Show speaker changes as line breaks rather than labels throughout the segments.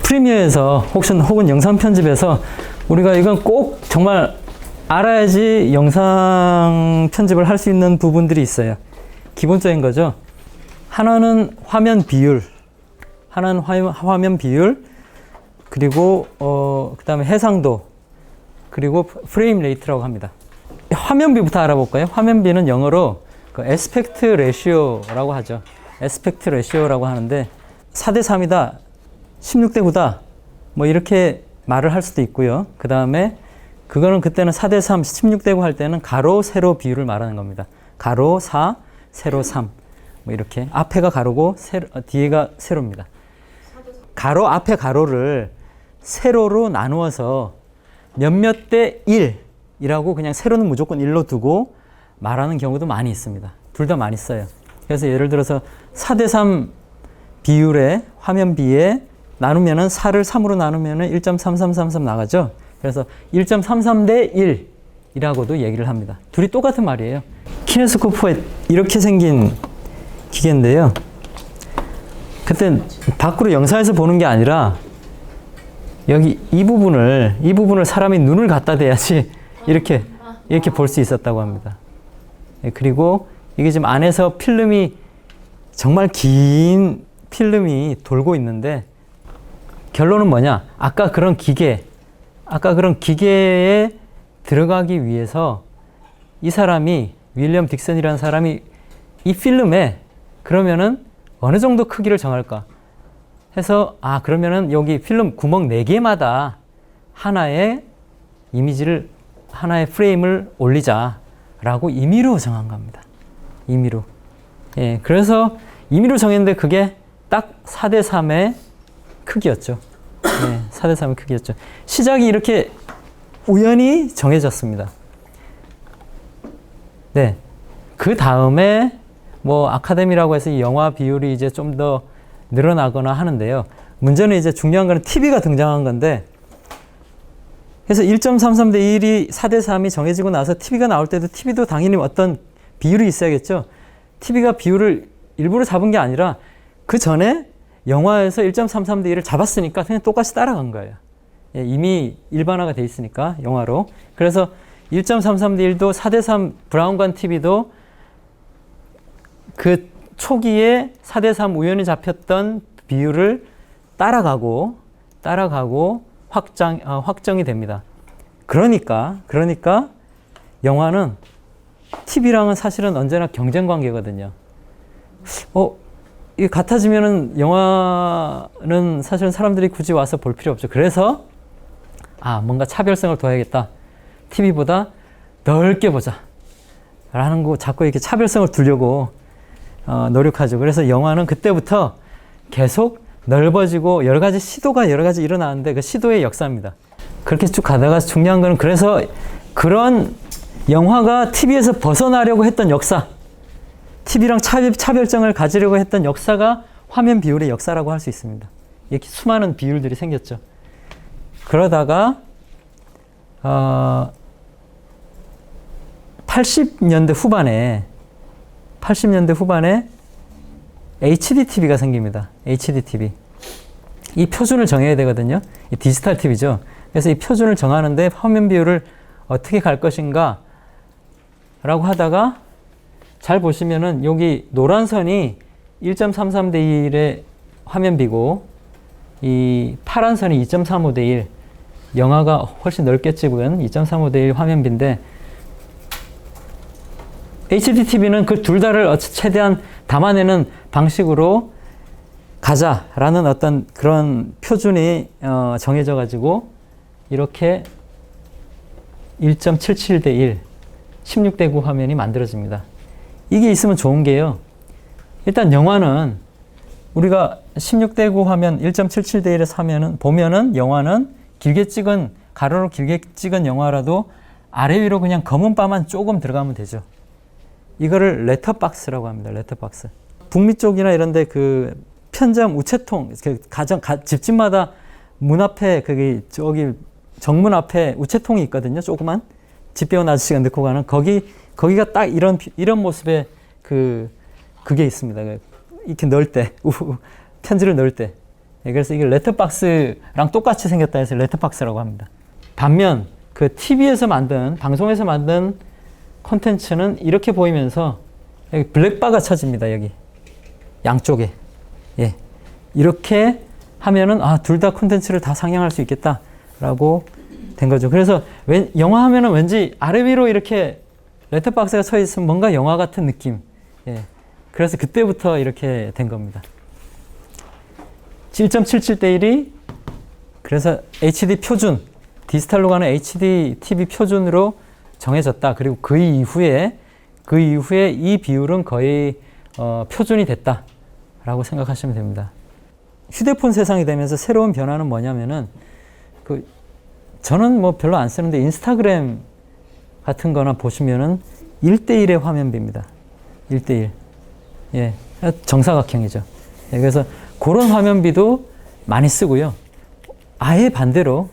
프리미어에서 혹은 영상 편집에서 우리가 이건 꼭 정말 알아야지 영상 편집을 할 수 있는 부분들이 있어요. 기본적인 거죠. 하나는 화면 비율, 그리고 그 다음에 해상도, 그리고 프레임 레이트라고 합니다. 화면비부터 알아볼까요? 화면비는 영어로 그 에스펙트 레시오라고 하죠. 에스펙트 레시오라고 하는데 4대 3이다, 16대 9다, 뭐 이렇게 말을 할 수도 있고요. 그 다음에 그거는 그때는 4대 3, 16대 9 할 때는 가로, 세로 비율을 말하는 겁니다. 가로 4, 세로 3. 뭐 이렇게 앞에가 가로고 뒤에가 세로입니다. 가로 앞에 가로를 세로로 나누어서 몇몇 대 1이라고 그냥 세로는 무조건 1로 두고 말하는 경우도 많이 있습니다. 둘 다 많이 써요. 그래서 예를 들어서 4대 3 비율의 화면비에 나누면은 4를 3으로 나누면은 1.3333 나가죠. 그래서 1.33대 1이라고도 얘기를 합니다. 둘이 똑같은 말이에요. 키네스코프가 이렇게 생긴 기계인데요. 그때 밖으로 영상에서 보는 게 아니라 여기 이 부분을 사람이 눈을 갖다 대야지 이렇게 볼 수 있었다고 합니다. 그리고 이게 지금 안에서 필름이 정말 긴 필름이 돌고 있는데 결론은 뭐냐? 아까 그런 기계에 들어가기 위해서 이 사람이 윌리엄 딕슨이라는 사람이 이 필름에 그러면은 어느 정도 크기를 정할까 해서 그러면은 여기 필름 구멍 4개마다 하나의 이미지를 하나의 프레임을 올리자라고 임의로 정한 겁니다. 임의로. 예, 그래서 임의로 정했는데 그게 딱 4대 3의 크기였죠. 네, 4대 3의 크기였죠. 시작이 이렇게 우연히 정해졌습니다. 네. 그 다음에 뭐 아카데미라고 해서 이 영화 비율이 이제 좀 더 늘어나거나 하는데요. 문제는 이제 중요한 거는 TV가 등장한 건데 그래서 1.33대 1이 4대 3이 정해지고 나서 TV가 나올 때도 TV도 당연히 어떤 비율이 있어야겠죠. TV가 비율을 일부러 잡은 게 아니라 그 전에 영화에서 1.33대 1을 잡았으니까 그냥 똑같이 따라간 거예요. 예, 이미 일반화가 돼 있으니까 영화로. 그래서 1.33대 1도 4대 3 브라운관 TV도 그 초기에 4대 3 우연히 잡혔던 비율을 따라가고 확정이 됩니다. 그러니까 영화는 TV랑은 사실은 언제나 경쟁 관계거든요. 이게 같아지면은 영화는 사실은 사람들이 굳이 와서 볼 필요 없죠. 그래서 뭔가 차별성을 둬야겠다. TV보다 넓게 보자. 라는 거 자꾸 이렇게 차별성을 두려고 노력하죠. 그래서 영화는 그때부터 계속 넓어지고 여러 가지 시도가 일어나는데 그 시도의 역사입니다. 그렇게 쭉 가다가 중요한 거는 그래서 그런 영화가 TV에서 벗어나려고 했던 역사, TV랑 차별점을 가지려고 했던 역사가 화면 비율의 역사라고 할 수 있습니다. 이렇게 수많은 비율들이 생겼죠. 그러다가 80년대 후반에 HD TV가 생깁니다. HD TV. 이 표준을 정해야 되거든요. 이 디지털 TV죠. 그래서 이 표준을 정하는데 화면 비율을 어떻게 갈 것인가 라고 하다가 잘 보시면은 여기 노란 선이 1.33대 1의 화면비고 이 파란 선이 2.35대 1. 영화가 훨씬 넓게 찍은 2.35대 1 화면비인데 HD TV는 그 둘 다를 최대한 담아내는 방식으로 가자라는 어떤 그런 표준이 정해져 가지고 이렇게 1.77대 1, 16대 9 화면이 만들어집니다. 이게 있으면 좋은 게요. 일단 영화는 우리가 16대 9 화면 1.77대 1에서 보면은 영화는 가로로 길게 찍은 영화라도 아래 위로 그냥 검은 바만 조금 들어가면 되죠. 이거를 렛터박스라고 합니다. 렛터박스. 북미 쪽이나 이런 데 그 편의점 우체통, 집집마다 문 앞에 저기 정문 앞에 우체통이 있거든요. 조그만 집 배운 아저씨가 넣고 가는 거기가 딱 이런 모습의 그게 있습니다. 이렇게 넣을 때 편지를 넣을 때 예, 그래서 이게 렛터박스랑 똑같이 생겼다 해서 렛터박스라고 합니다. 반면 그 TV에서 만든, 방송에서 만든 콘텐츠는 이렇게 보이면서 여기 블랙바가 쳐집니다. 여기 양쪽에. 예, 이렇게 하면은 둘 다 콘텐츠를 다 상영할 수 있겠다라고 된 거죠. 그래서 영화 하면은 왠지 아래 위로 이렇게 렛터박스가 쳐 있으면 뭔가 영화 같은 느낌. 예, 그래서 그때부터 이렇게 된 겁니다. 7.77대 1이 그래서 HD 표준, 디지털로 가는 HD TV 표준으로 정해졌다. 그리고 그 이후에 이 비율은 거의 표준이 됐다라고 생각하시면 됩니다. 휴대폰 세상이 되면서 새로운 변화는 뭐냐면은 저는 뭐 별로 안 쓰는데 인스타그램 같은 거나 보시면은 1대1의 화면비입니다. 1대1. 예. 정사각형이죠. 예, 그래서 그런 화면비도 많이 쓰고요. 아예 반대로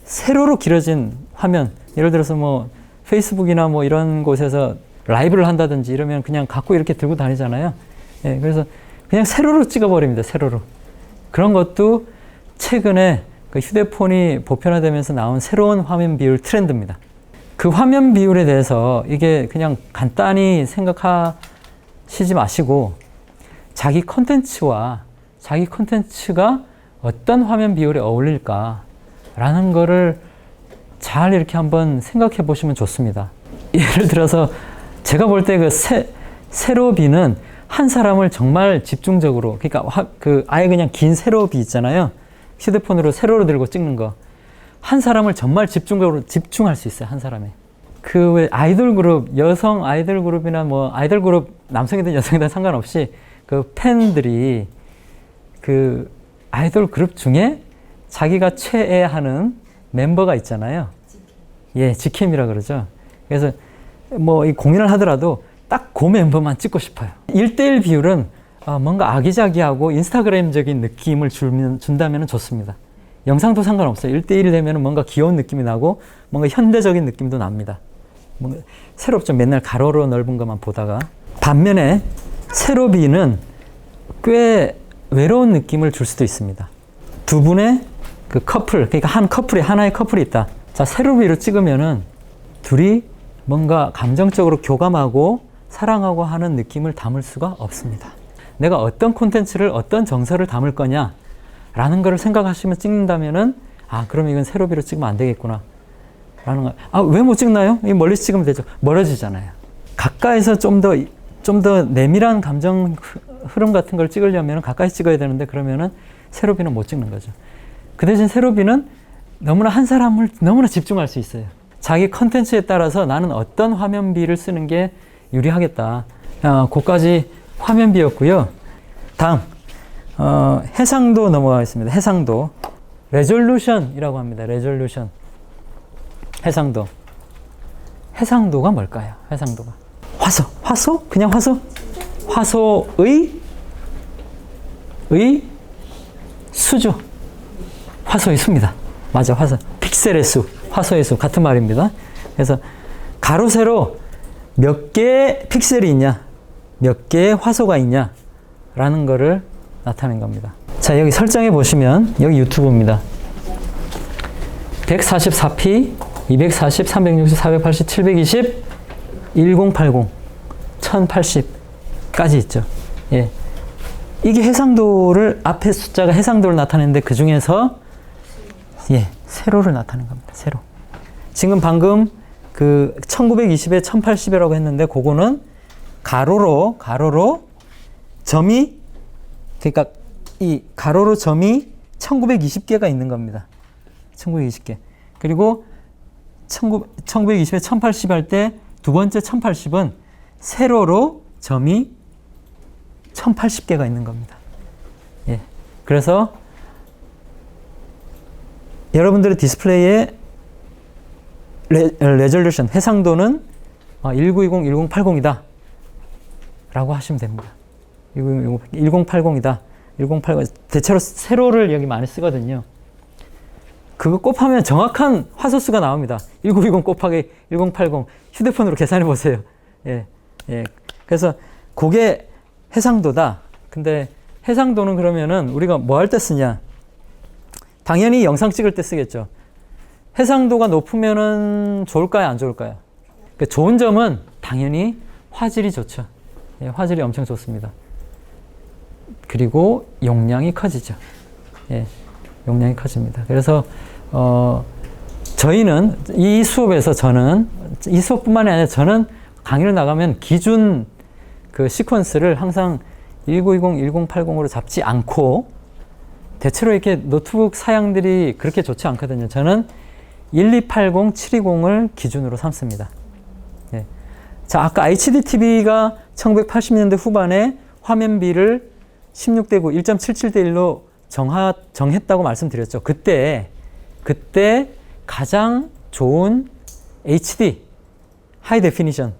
세로로 길어진 화면, 예를 들어서 뭐 페이스북이나 뭐 이런 곳에서 라이브를 한다든지 이러면 그냥 갖고 이렇게 들고 다니잖아요. 예, 그래서 그냥 세로로 찍어버립니다. 세로로. 그런 것도 최근에 그 휴대폰이 보편화되면서 나온 새로운 화면 비율 트렌드입니다. 그 화면 비율에 대해서 이게 그냥 간단히 생각하시지 마시고 자기 컨텐츠가 어떤 화면 비율에 어울릴까라는 거를 잘 이렇게 한번 생각해 보시면 좋습니다. 예를 들어서 제가 볼 때 그 세로비는 한 사람을 정말 집중적으로, 그러니까 아예 그냥 긴 세로비 있잖아요. 휴대폰으로 세로로 들고 찍는 거. 한 사람을 정말 집중할 수 있어요. 한 사람에. 그 왜 아이돌 그룹, 여성 아이돌 그룹이나 뭐 아이돌 그룹 남성이든 여성이든 상관없이 그 팬들이 그 아이돌 그룹 중에 자기가 최애하는 멤버가 있잖아요. 예, 직캠이라 그러죠. 그래서 뭐 이 공연을 하더라도 딱 그 멤버만 찍고 싶어요. 1대1 비율은 뭔가 아기자기하고 인스타그램적인 느낌을 준다면 좋습니다. 영상도 상관없어요. 1대1 되면 뭔가 귀여운 느낌이 나고 뭔가 현대적인 느낌도 납니다. 뭔가 새롭죠. 맨날 가로로 넓은 것만 보다가. 반면에 세로비는 꽤 외로운 느낌을 줄 수도 있습니다. 두 분의 그 커플, 그러니까 하나의 커플이 있다. 자, 세로비로 찍으면은 둘이 뭔가 감정적으로 교감하고 사랑하고 하는 느낌을 담을 수가 없습니다. 내가 어떤 콘텐츠를 어떤 정서를 담을 거냐 라는 거를 생각하시면 찍는다면은 그럼 이건 세로비로 찍으면 안 되겠구나 라는 거. 왜 못 찍나요? 멀리서 찍으면 되죠. 멀어지잖아요. 가까이서 좀 더 내밀한 감정 흐름 같은 걸 찍으려면 가까이 찍어야 되는데 그러면은 세로비는 못 찍는 거죠. 그 대신 세로비는 너무나 한 사람을 너무나 집중할 수 있어요. 자기 컨텐츠에 따라서 나는 어떤 화면비를 쓰는 게 유리하겠다. 그까지 화면비였고요. 다음 해상도 넘어가겠습니다. 해상도. 레졸루션이라고 합니다. 레졸루션. 해상도가 뭘까요? 해상도가. 화소? 그냥 화소? 화소의 수죠. 화소의 수입니다. 맞아, 화소. 픽셀의 수, 화소의 수 같은 말입니다. 그래서 가로 세로 몇 개의 픽셀이 있냐, 몇 개의 화소가 있냐 라는 거를 나타낸 겁니다. 자, 여기 설정해 보시면 여기 유튜브입니다. 144p, 240, 360, 480, 720, 1080, 1080까지 있죠. 예. 이게 해상도를, 앞에 숫자가 해상도를 나타내는데 그 중에서 세로를 나타낸 겁니다. 세로. 지금 방금 그 1920에 1080이라고 했는데 그거는 가로로 점이, 그러니까 이 가로로 점이 1920개가 있는 겁니다. 1920개. 그리고 1920에 1080 할 때 두 번째 1080은 세로로 점이 1080개가 있는 겁니다. 예. 그래서 여러분들의 디스플레이의 레졸루션, 해상도는 1920, 1080이다 라고 하시면 됩니다. 1080이다. 1080. 대체로 세로를 여기 많이 쓰거든요. 그거 곱하면 정확한 화소수가 나옵니다. 1920 곱하기 1080. 휴대폰으로 계산해 보세요. 예. 그래서 그게 해상도다. 근데 해상도는 그러면은 우리가 뭐 할 때 쓰냐? 당연히 영상 찍을 때 쓰겠죠. 해상도가 높으면은 좋을까요? 안 좋을까요? 그 좋은 점은 당연히 화질이 좋죠. 예, 화질이 엄청 좋습니다. 그리고 용량이 커지죠. 예, 용량이 커집니다. 그래서 저희는 이 수업에서 저는 이 수업뿐만이 아니라 저는 강의를 나가면 기준 그 시퀀스를 항상 1920, 1080으로 잡지 않고 대체로 이렇게 노트북 사양들이 그렇게 좋지 않거든요. 저는 1280, 720을 기준으로 삼습니다. 예. 자, 아까 HDTV가 1980년대 후반에 화면비를 16대 9, 1.77대 1로 정했다고 말씀드렸죠. 그때 가장 좋은 HD, 하이 데피니션,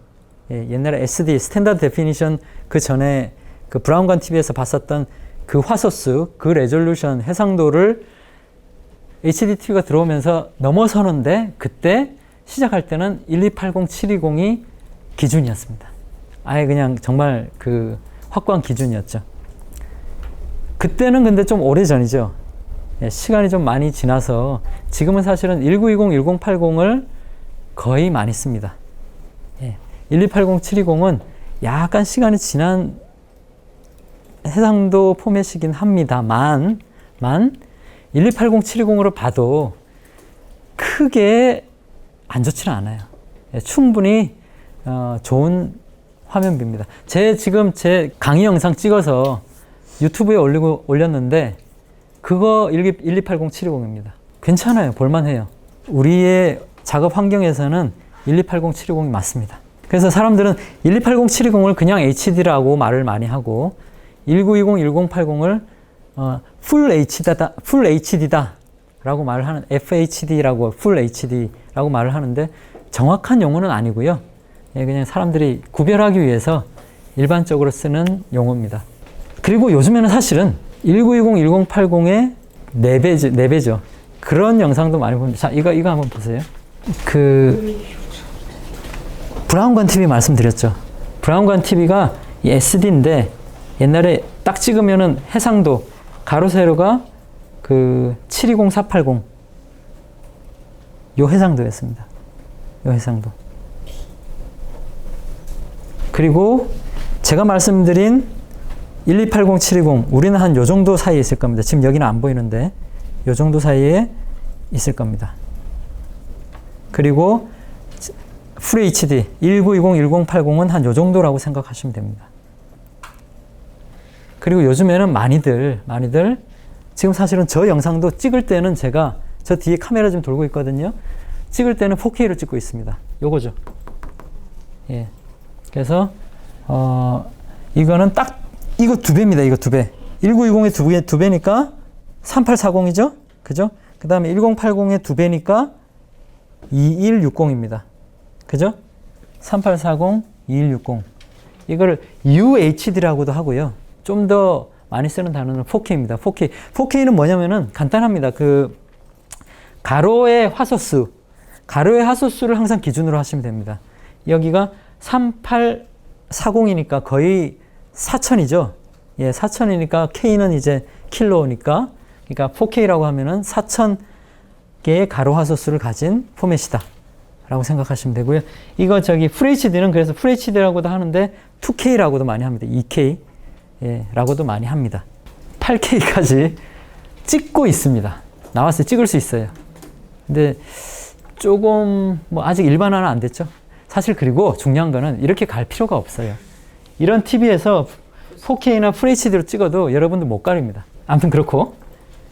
예, 옛날에 SD, 스탠다드 데피니션 그 전에 그 브라운관 TV에서 봤었던 그 화소수, 그 레졸루션, 해상도를 HDTV가 들어오면서 넘어서는데 그때 시작할 때는 1280, 720이 기준이었습니다. 아예 그냥 정말 그 확고한 기준이었죠. 그때는 근데 좀 오래전이죠. 예, 시간이 좀 많이 지나서 지금은 사실은 1920, 1080을 거의 많이 씁니다. 예, 1280, 720은 약간 시간이 지난 해상도 포맷이긴 합니다만 1280, 720으로 봐도 크게 안 좋지는 않아요. 예, 충분히 좋은 화면비입니다. 지금 제 강의 영상 찍어서 유튜브에 올렸는데 그거 1280, 720입니다. 괜찮아요. 볼만해요. 우리의 작업 환경에서는 1280, 720이 맞습니다. 그래서 사람들은 1280, 720을 그냥 HD라고 말을 많이 하고 1920, 1080을 풀 HD다 라고 말을 하는 FHD라고 풀 HD라고 말을 하는데 정확한 용어는 아니고요. 예, 그냥 사람들이 구별하기 위해서 일반적으로 쓰는 용어입니다. 그리고 요즘에는 사실은 1920, 1080의 4배죠. 그런 영상도 많이 봅니다. 자, 이거 한번 보세요. 그 브라운관 TV 말씀드렸죠. 브라운관 TV가 SD인데 옛날에 딱 찍으면은 해상도 가로 세로가 그 720, 480 요 해상도였습니다. 요 해상도. 그리고 제가 말씀드린 1280, 720 우리는 한 요 정도 사이에 있을 겁니다. 지금 여기는 안 보이는데 요 정도 사이에 있을 겁니다. 그리고 풀 HD 1920, 1080은 한 요 정도라고 생각하시면 됩니다. 그리고 요즘에는 많이들 지금 사실은 저 영상도 찍을 때는 제가 저 뒤에 카메라 좀 돌고 있거든요. 찍을 때는 4K로 찍고 있습니다. 요거죠. 예. 그래서 이거는 딱 이거 2배입니다. 이거 2배. 1920의 2배니까 3840이죠. 그죠? 그 다음에 1080의 2배니까 2160입니다. 그죠? 3840, 2160. 이거를 UHD라고도 하고요. 좀 더 많이 쓰는 단어는 4K입니다. 4K. 4K는 뭐냐면은 간단합니다. 그 가로의 화소수를 항상 기준으로 하시면 됩니다. 여기가 3840이니까 거의 4000이죠. 예, 4000이니까 K는 이제 킬로니까 그러니까 4K라고 하면은 4000개의 가로 화소수를 가진 포맷이다. 라고 생각하시면 되고요. 이거 FHD는 그래서 FHD라고도 하는데 2K라고도 많이 합니다. 2K 예, 라고도 많이 합니다. 8K까지 찍고 있습니다. 나왔을 때 찍을 수 있어요. 근데 조금 뭐 아직 일반화는 안 됐죠. 사실 그리고 중요한 거는 이렇게 갈 필요가 없어요. 이런 TV에서 4K나 FHD로 찍어도 여러분들 못 가립니다. 아무튼 그렇고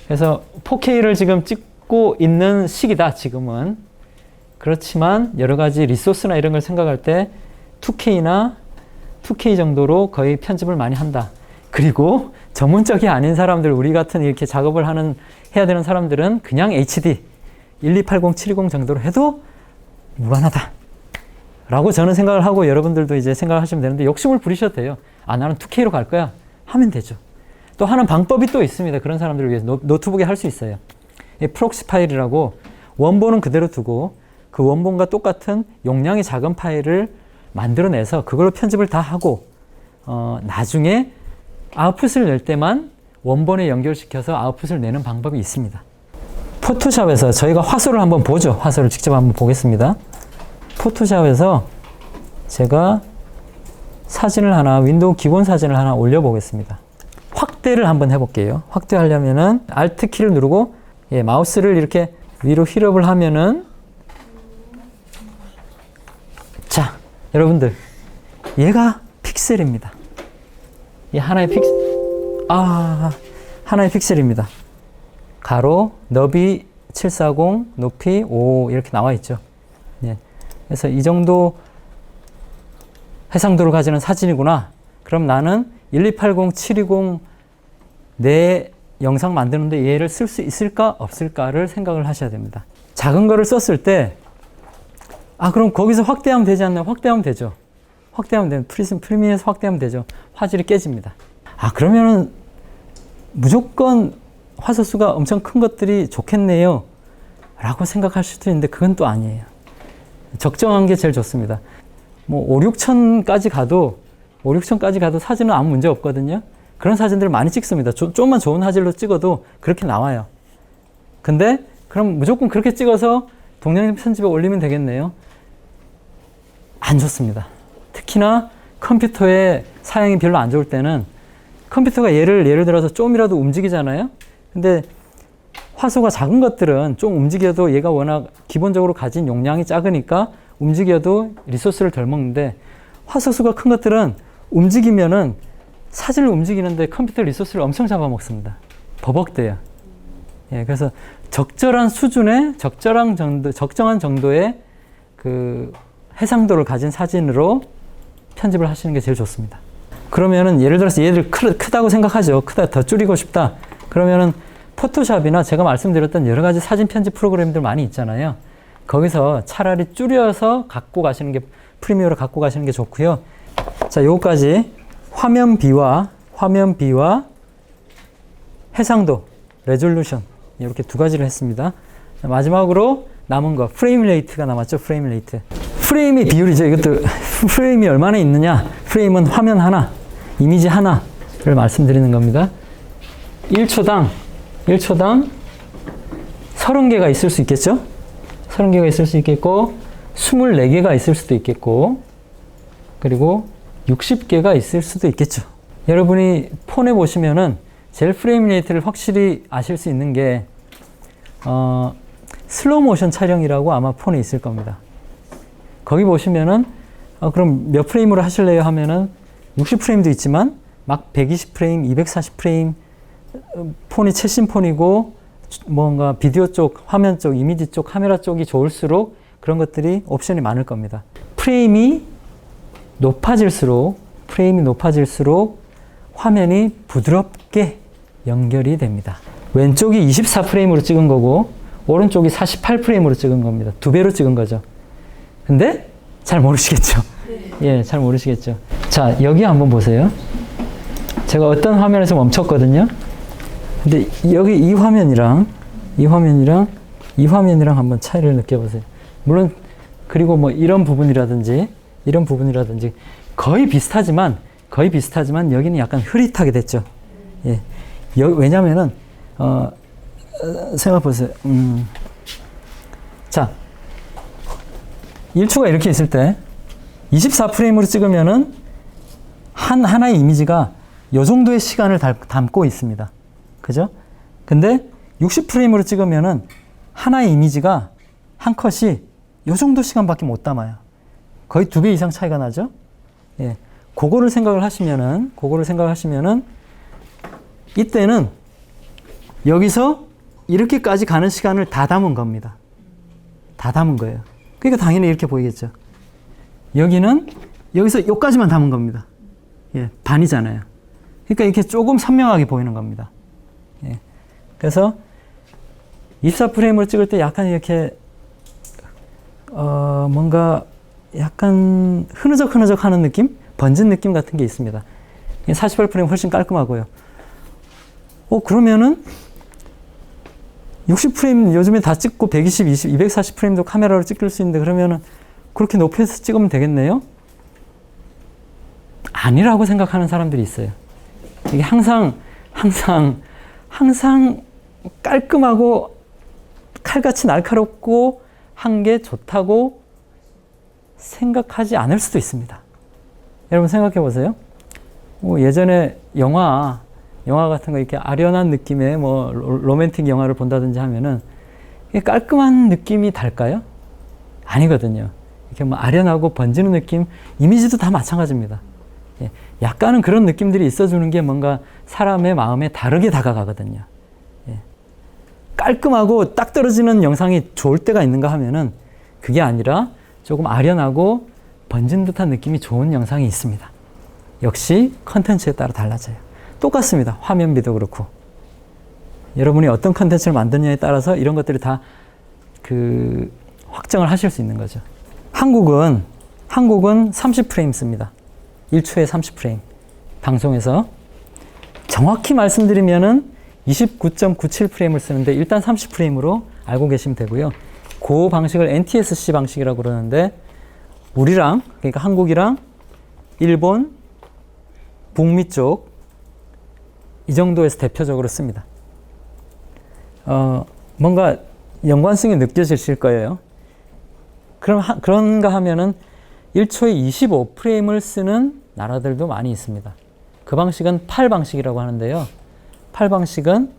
그래서 4K를 지금 찍고 있는 시기다 지금은. 그렇지만 여러 가지 리소스나 이런 걸 생각할 때 2K 정도로 거의 편집을 많이 한다. 그리고 전문적이 아닌 사람들, 우리 같은 이렇게 작업을 해야 되는 사람들은 그냥 HD 1280, 720 정도로 해도 무관하다. 라고 저는 생각을 하고 여러분들도 이제 생각을 하시면 되는데 욕심을 부리셔도 돼요. 아, 나는 2K로 갈 거야. 하면 되죠. 또 하는 방법이 또 있습니다. 그런 사람들을 위해서 노트북에 할 수 있어요. 프록시 파일이라고 원본은 그대로 두고 그 원본과 똑같은 용량이 작은 파일을 만들어내서 그걸로 편집을 다 하고 나중에 아웃풋을 낼 때만 원본에 연결시켜서 아웃풋을 내는 방법이 있습니다. 포토샵에서 저희가 화소를 한번 보죠. 화소를 직접 한번 보겠습니다. 포토샵에서 제가 사진을 하나, 윈도우 기본 사진을 하나 올려보겠습니다. 확대를 한번 해볼게요. 확대하려면은 Alt 키를 누르고 마우스를 이렇게 위로 휠업을 하면은 자, 여러분들 얘가 픽셀입니다. 이 하나의 하나의 픽셀입니다. 가로, 너비 740, 높이 5 이렇게 나와 있죠. 예. 그래서 이 정도 해상도를 가지는 사진이구나. 그럼 나는 1280, 720 내 영상 만드는데 얘를 쓸 수 있을까 없을까를 생각을 하셔야 됩니다. 작은 거를 썼을 때 그럼 거기서 확대하면 되지 않나요? 확대하면 되죠. 확대하면 되면 프리미어에서 확대하면 되죠. 화질이 깨집니다. 그러면은 무조건 화소수가 엄청 큰 것들이 좋겠네요 라고 생각하실 수도 있는데 그건 또 아니에요. 적정한 게 제일 좋습니다. 뭐 5, 6천까지 가도 사진은 아무 문제 없거든요. 그런 사진들을 많이 찍습니다. 좀만 좋은 화질로 찍어도 그렇게 나와요. 근데 그럼 무조건 그렇게 찍어서 동영상 편집에 올리면 되겠네요. 안 좋습니다. 특히나 컴퓨터의 사양이 별로 안 좋을 때는 컴퓨터가 예를 들어서 좀이라도 움직이잖아요. 근데 화소가 작은 것들은 좀 움직여도 얘가 워낙 기본적으로 가진 용량이 작으니까 움직여도 리소스를 덜 먹는데 화소수가 큰 것들은 움직이면은 사진을 움직이는데 컴퓨터 리소스를 엄청 잡아먹습니다. 버벅대요. 그래서 적절한 수준의 적정한 정도의 그 해상도를 가진 사진으로 편집을 하시는 게 제일 좋습니다. 그러면은 예를 들어서 얘를 크다고 생각하죠. 더 줄이고 싶다. 그러면은 포토샵이나 제가 말씀드렸던 여러 가지 사진 편집 프로그램들 많이 있잖아요. 거기서 차라리 줄여서 갖고 가시는 게 프리미어로 갖고 가시는 게 좋고요. 자, 요거까지 화면 비와 해상도, 레졸루션 이렇게 두 가지를 했습니다. 마지막으로 남은 거 프레임 레이트가 남았죠. 프레임 레이트. 프레임의 비율이죠. 이것도 프레임이 얼마나 있느냐. 프레임은 화면 하나, 이미지 하나를 말씀드리는 겁니다. 1초당 30개가 있을 수 있겠죠? 30개가 있을 수 있겠고 24개가 있을 수도 있겠고 그리고 60개가 있을 수도 있겠죠. 여러분이 폰에 보시면은 제일 프레임 레이트를 확실히 아실 수 있는 게 슬로우 모션 촬영이라고 아마 폰에 있을 겁니다. 거기 보시면은 그럼 몇 프레임으로 하실래요 하면은 60프레임도 있지만 막 120프레임, 240프레임 폰이 최신 폰이고 뭔가 비디오 쪽, 화면 쪽, 이미지 쪽, 카메라 쪽이 좋을수록 그런 것들이 옵션이 많을 겁니다. 프레임이 높아질수록 화면이 부드럽게 연결이 됩니다. 왼쪽이 24프레임으로 찍은 거고 오른쪽이 48프레임으로 찍은 겁니다. 2배로 찍은 거죠. 근데 잘 모르시겠죠? 예, 잘 모르시겠죠? 자, 여기 한번 보세요. 제가 어떤 화면에서 멈췄거든요. 근데 여기 이 화면이랑 한번 차이를 느껴보세요. 물론 그리고 뭐 이런 부분이라든지 거의 비슷하지만 여기는 약간 흐릿하게 됐죠. 예. 왜냐면은 생각해보세요. 자, 1초가 이렇게 있을 때 24프레임으로 찍으면은 하나의 이미지가 요 정도의 시간을 담고 있습니다. 그죠? 근데 60프레임으로 찍으면은 하나의 이미지가 한 컷이 요 정도 시간밖에 못 담아요. 거의 2배 이상 차이가 나죠? 예. 그거를 생각을 하시면은 이때는 여기서 이렇게까지 가는 시간을 다 담은 겁니다. 다 담은 거예요. 그러니까 당연히 이렇게 보이겠죠. 여기는 여기서 여기까지만 담은 겁니다. 예, 반이잖아요. 그러니까 이렇게 조금 선명하게 보이는 겁니다. 예. 그래서 24프레임을 찍을 때 약간 이렇게 뭔가 약간 흐느적 하는 느낌? 번진 느낌 같은 게 있습니다. 48프레임 훨씬 깔끔하고요. 그러면은 60프레임 요즘에 다 찍고 120, 20, 240프레임도 카메라로 찍을 수 있는데 그러면은 그렇게 높여서 찍으면 되겠네요? 아니라고 생각하는 사람들이 있어요. 이게 항상 깔끔하고 칼같이 날카롭고 한 게 좋다고 생각하지 않을 수도 있습니다. 여러분 생각해 보세요. 예전에 영화 같은 거 이렇게 아련한 느낌의 뭐 로맨틱 영화를 본다든지 하면은 이게 깔끔한 느낌이 달까요? 아니거든요. 이렇게 뭐 아련하고 번지는 느낌, 이미지도 다 마찬가지입니다. 예, 약간은 그런 느낌들이 있어주는 게 뭔가 사람의 마음에 다르게 다가가거든요. 예, 깔끔하고 딱 떨어지는 영상이 좋을 때가 있는가 하면은 그게 아니라 조금 아련하고 번진 듯한 느낌이 좋은 영상이 있습니다. 역시 컨텐츠에 따라 달라져요. 똑같습니다. 화면비도 그렇고. 여러분이 어떤 컨텐츠를 만드느냐에 따라서 이런 것들이 다 확정을 하실 수 있는 거죠. 한국은 30프레임 씁니다. 1초에 30프레임. 방송에서. 정확히 말씀드리면은 29.97프레임을 쓰는데 일단 30프레임으로 알고 계시면 되고요. 그 방식을 NTSC 방식이라고 그러는데 우리랑, 그러니까 한국이랑 일본, 북미 쪽 이 정도에서 대표적으로 씁니다. 뭔가 연관성이 느껴지실 거예요. 그런가 하면은 1초에 25프레임을 쓰는 나라들도 많이 있습니다. 그 방식은 팔 방식이라고 하는데요. 팔 방식은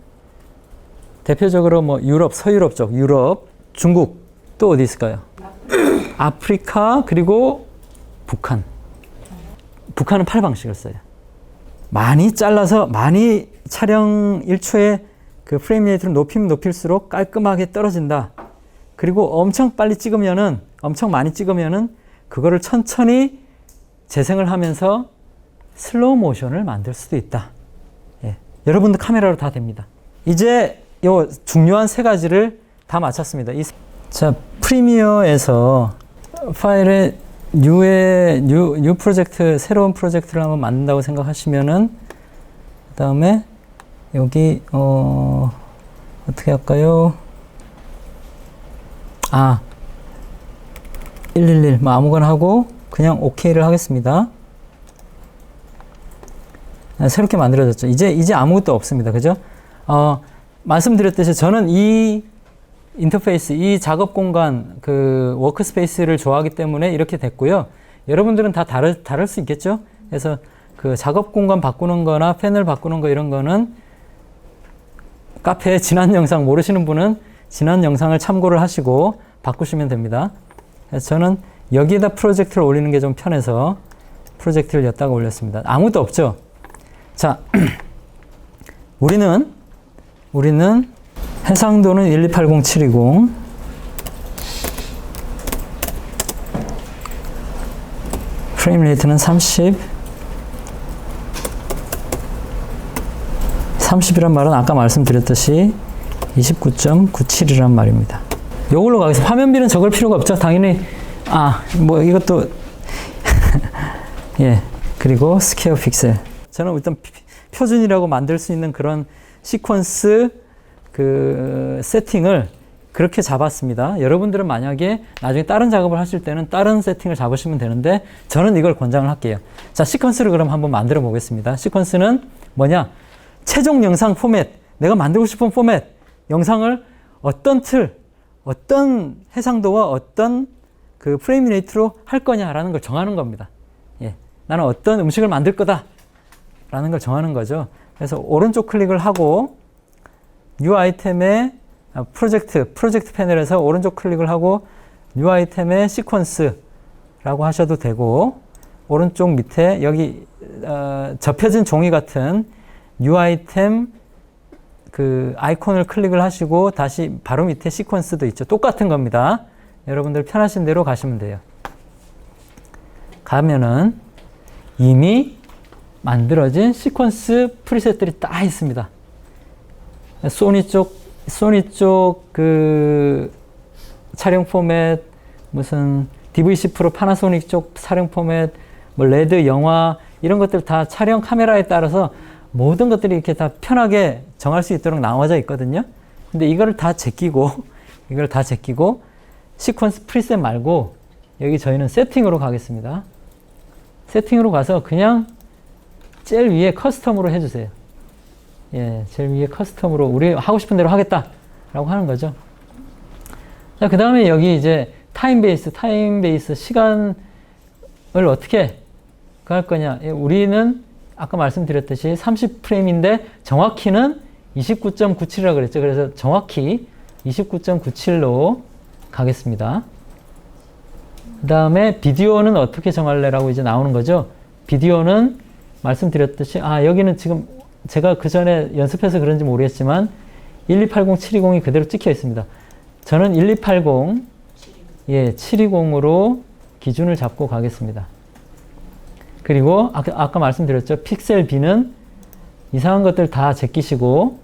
대표적으로 뭐 유럽, 서유럽 쪽, 유럽, 중국, 또 어디 있을까요? 아프리카, 그리고 북한. 북한은 팔 방식을 써요. 많이 잘라서 많이 촬영 1초에 그 프레임 레이트를 높이면 높일수록 깔끔하게 떨어진다. 그리고 엄청 빨리 찍으면은, 엄청 많이 찍으면은 그거를 천천히 재생을 하면서 슬로우 모션을 만들 수도 있다. 예. 여러분도 카메라로 다 됩니다. 이제 요 중요한 세 가지를 다 마쳤습니다. 자, 프리미어에서 파일에 뉴 프로젝트, 새로운 프로젝트를 한번 만든다고 생각하시면은, 그 다음에 여기, 어떻게 할까요? 111, 뭐 아무거나 하고, 그냥 OK를 하겠습니다. 새롭게 만들어졌죠. 이제 아무것도 없습니다. 그죠? 말씀드렸듯이 저는 이 인터페이스, 이 작업 공간, 그 워크스페이스를 좋아하기 때문에 이렇게 됐고요. 여러분들은 다 다를 수 있겠죠? 그래서 그 작업 공간 바꾸는 거나 패널 바꾸는 거 이런 거는 카페에 지난 영상 모르시는 분은 지난 영상을 참고를 하시고 바꾸시면 됩니다. 그래서 저는 여기에다 프로젝트를 올리는 게 좀 편해서 프로젝트를 였다가 올렸습니다. 아무것도 없죠? 자, 우리는 해상도는 1280720, 프레임 레이트는 30이란 말은 아까 말씀드렸듯이 29.97이란 말입니다. 이걸로 가겠습니다. 화면비는 적을 필요가 없죠. 당연히 뭐 이것도 예, 그리고 스퀘어 픽셀. 저는 일단 표준이라고 만들 수 있는 그런 시퀀스 세팅을 그렇게 잡았습니다. 여러분들은 만약에 나중에 다른 작업을 하실 때는 다른 세팅을 잡으시면 되는데 저는 이걸 권장을 할게요. 자, 시퀀스를 그럼 한번 만들어 보겠습니다. 시퀀스는 뭐냐? 최종 영상 포맷, 내가 만들고 싶은 포맷, 영상을 어떤 어떤 해상도와 어떤 그 프레임 레이트로 할 거냐라는 걸 정하는 겁니다. 예, 나는 어떤 음식을 만들 거다라는 걸 정하는 거죠. 그래서 오른쪽 클릭을 하고 뉴 아이템의 프로젝트 패널에서 오른쪽 클릭을 하고 뉴 아이템의 시퀀스라고 하셔도 되고, 오른쪽 밑에 여기 접혀진 종이 같은 뉴 아이템 그 아이콘을 클릭을 하시고 다시 바로 밑에 시퀀스도 있죠. 똑같은 겁니다. 여러분들 편하신 대로 가시면 돼요. 가면은 이미 만들어진 시퀀스 프리셋들이 딱 있습니다. 소니 쪽 그 촬영 포맷, 무슨 DVC 프로 파나소닉 쪽 촬영 포맷, 뭐 레드 영화 이런 것들 다 촬영 카메라에 따라서 모든 것들이 이렇게 다 편하게 정할 수 있도록 나와져 있거든요. 근데 이걸 다 제끼고 시퀀스 프리셋 말고 여기 저희는 세팅으로 가겠습니다. 세팅으로 가서 그냥 제일 위에 커스텀으로 해주세요. 예, 제일 위에 커스텀으로 우리 하고 싶은 대로 하겠다라고 하는 거죠. 자, 그 다음에 여기 이제 타임 베이스 시간을 어떻게 할 거냐. 우리는 아까 말씀드렸듯이 30프레임인데 정확히는 29.97이라고 그랬죠. 그래서 정확히 29.97로 가겠습니다. 그 다음에 비디오는 어떻게 정할래라고 이제 나오는 거죠. 비디오는 말씀드렸듯이, 여기는 지금 제가 그 전에 연습해서 그런지 모르겠지만 1280720이 그대로 찍혀 있습니다. 저는 1280, 720으로 기준을 잡고 가겠습니다. 그리고 아까 말씀드렸죠. 픽셀 B는 이상한 것들 다 제끼시고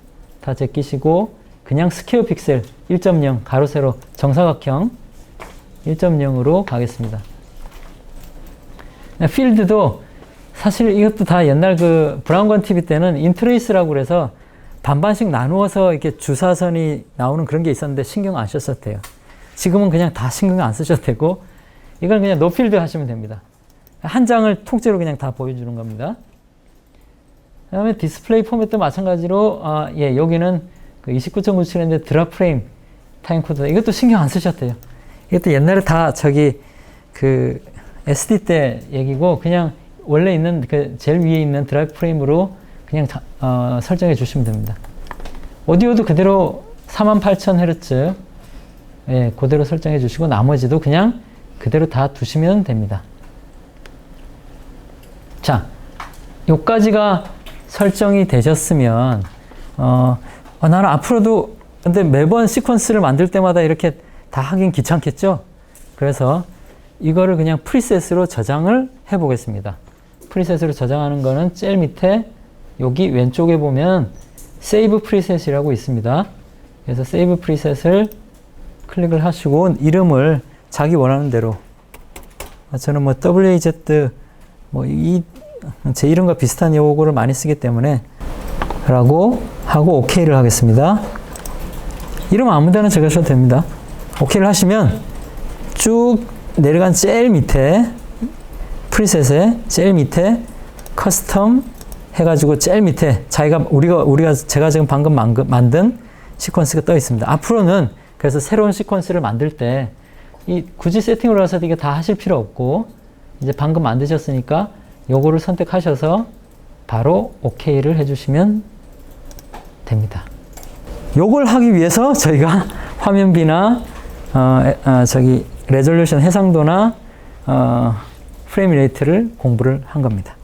그냥 스퀘어 픽셀 1.0 가로 세로 정사각형 1.0으로 가겠습니다. 필드도 사실 이것도 다 옛날 그 브라운관 TV 때는 인트레이스라고 그래서 반반씩 나누어서 이렇게 주사선이 나오는 그런 게 있었는데 신경 안 쓰셔도 돼요. 지금은 그냥 다 신경 안 쓰셔도 되고 이건 그냥 노필드 하시면 됩니다. 한 장을 통째로 그냥 다 보여주는 겁니다. 그 다음에 디스플레이 포맷도 마찬가지로 여기는 그 29.97인데 드랍 프레임 타임 코드 이것도 신경 안 쓰셔도 돼요. 이것도 옛날에 다 그 SD 때 얘기고 그냥 원래 있는 그 제일 위에 있는 드라이브 프레임으로 그냥 설정해 주시면 됩니다. 오디오도 그대로 48,000Hz 그대로 설정해 주시고 나머지도 그냥 그대로 다 두시면 됩니다. 자, 요까지가 설정이 되셨으면 나는 앞으로도 근데 매번 시퀀스를 만들 때마다 이렇게 다 하긴 귀찮겠죠? 그래서 이거를 그냥 프리셋으로 저장을 해 보겠습니다. 프리셋으로 저장하는 거는 제일 밑에 여기 왼쪽에 보면 세이브 프리셋이라고 있습니다. 그래서 세이브 프리셋을 클릭을 하시고 이름을 자기 원하는 대로 저는 뭐 WAZ 제 이름과 비슷한 요거를 많이 쓰기 때문에 라고 하고 OK를 하겠습니다. 이름 아무데나 적으셔도 됩니다. OK를 하시면 쭉 내려간 제일 밑에 프리셋에 제일 밑에 커스텀 해가지고 제일 밑에 제가 지금 방금 만든 시퀀스가 떠 있습니다. 앞으로는 그래서 새로운 시퀀스를 만들 때 굳이 세팅을 해서 이게 다 하실 필요 없고 이제 방금 만드셨으니까 요거를 선택하셔서 바로 OK를 해주시면 됩니다. 요걸 하기 위해서 저희가 화면비나 레졸루션 해상도나 프레임 레이트를 공부를 한 겁니다.